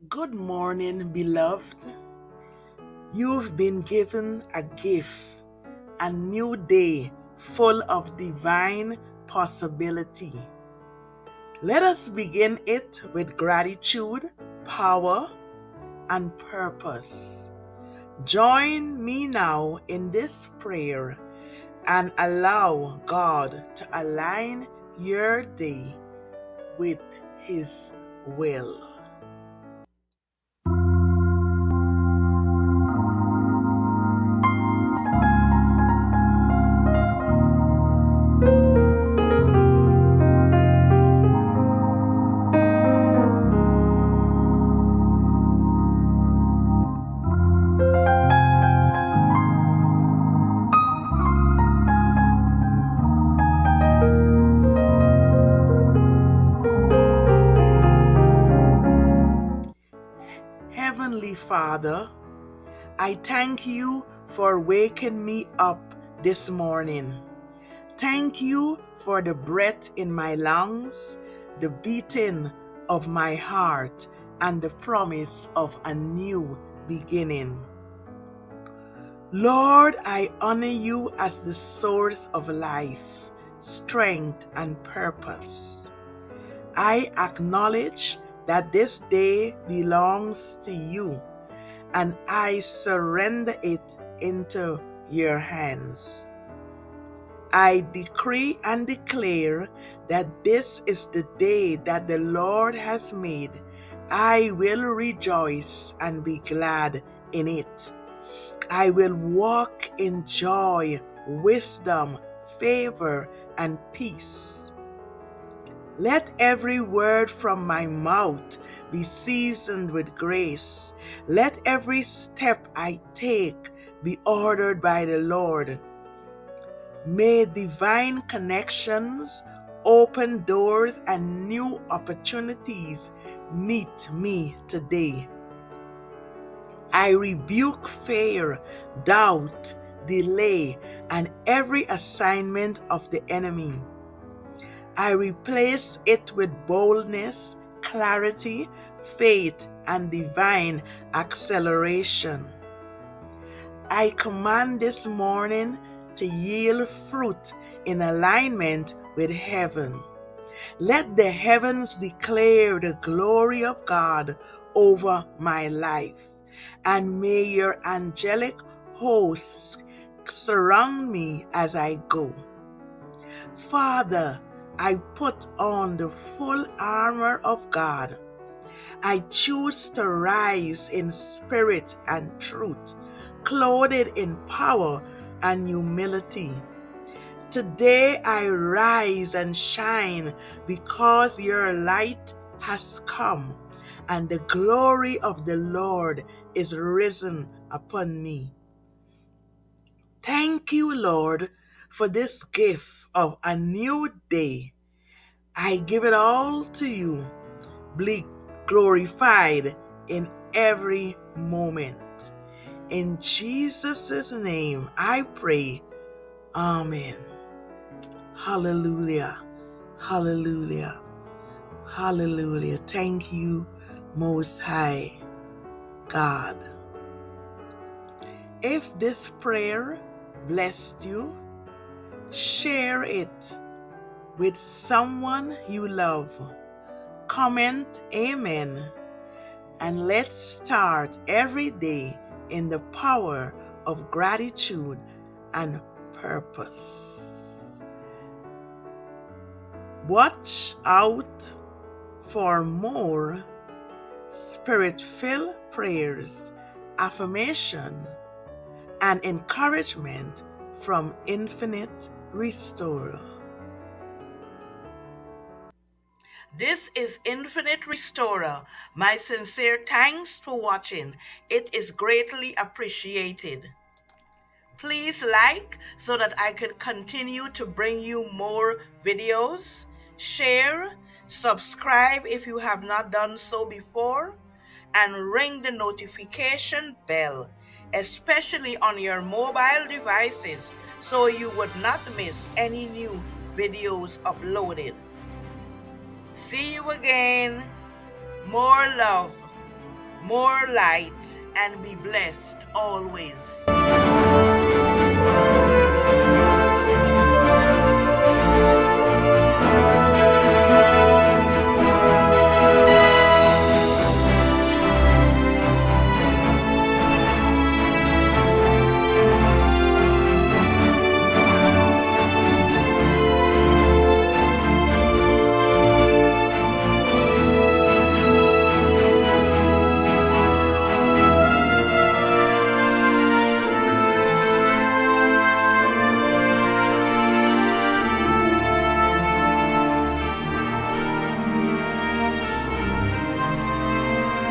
Good morning, beloved. You've been given a gift, a new day full of divine possibility. Let us begin it with gratitude, power, and purpose. Join me now in this prayer and allow God to align your day with His will. Heavenly Father, I thank you for waking me up this morning. Thank you for the breath in my lungs, the beating of my heart, and the promise of a new beginning. Lord, I honor you as the source of life, strength, and purpose. I acknowledge that this day belongs to you, and I surrender it into your hands. I decree and declare that this is the day that the Lord has made. I will rejoice and be glad in it. I will walk in joy, wisdom, favor, and peace. Let every word from my mouth be seasoned with grace. Let every step I take be ordered by the Lord. May divine connections, open doors, and new opportunities meet me today. I rebuke fear, doubt, delay, and every assignment of the enemy. I replace it with boldness, clarity, faith, and divine acceleration. I command this morning to yield fruit in alignment with heaven. Let the heavens declare the glory of God over my life, and may your angelic hosts surround me as I go. Father, I put on the full armor of God. I choose to rise in spirit and truth, clothed in power and humility. Today I rise and shine because your light has come, and the glory of the Lord is risen upon me. Thank you, Lord, for this gift of a new day. I give it all to you. Be glorified in every moment. In Jesus' name I pray. Amen. Hallelujah. Hallelujah. Hallelujah. Thank you, Most High God. If this prayer blessed you, share it with someone you love. Comment Amen, and let's start every day in the power of gratitude and purpose. Watch out for more spirit-filled prayers, affirmation, and encouragement from Infinite Restorer. This is Infinite Restorer. My sincere thanks for watching. It is greatly appreciated. Please like so that I can continue to bring you more videos. Share, subscribe if you have not done so before, and ring the notification bell, especially on your mobile devices, so you would not miss any new videos uploaded. See you again. More love. more light, and be blessed always.